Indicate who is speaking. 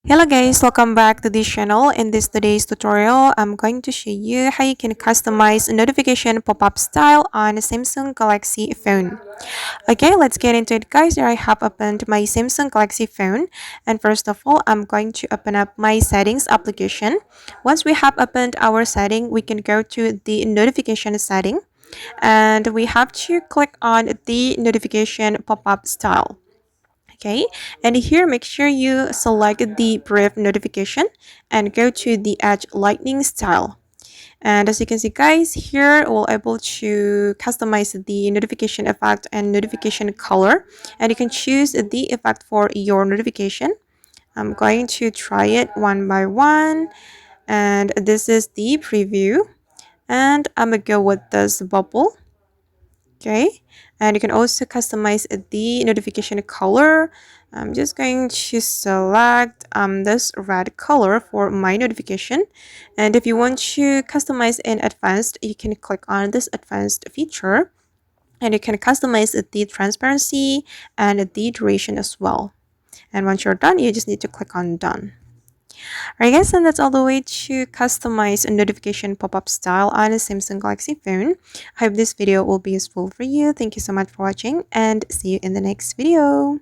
Speaker 1: Hello guys, welcome back to this channel. In this today's tutorial, I'm going to show you how you can customize notification pop-up style on a Samsung Galaxy phone. Okay, let's get into it guys. Here I have opened my Samsung Galaxy phone, and first of all, I'm going to open up my settings application. Once we have opened our setting, we can go to the notification setting and we have to click on the notification pop-up style. Okay, and here make sure you select the brief notification and go to the edge lightning style. And as you can see guys, here we'll able to customize the notification effect and notification color, and you can choose the effect for your notification. I'm going to try it one by one, and this is the preview, and I'm gonna go with this bubble. Okay, and you can also customize the notification color. I'm just going to select this red color for my notification, and if you want to customize in advanced, you can click on this advanced feature, and you can customize the transparency and the duration as well. And once you're done, you just need to click on done. Alright guys, and that's all the way to customize a notification pop-up style on a Samsung Galaxy phone. I hope this video will be useful for you. Thank you so much for watching and see you in the next video.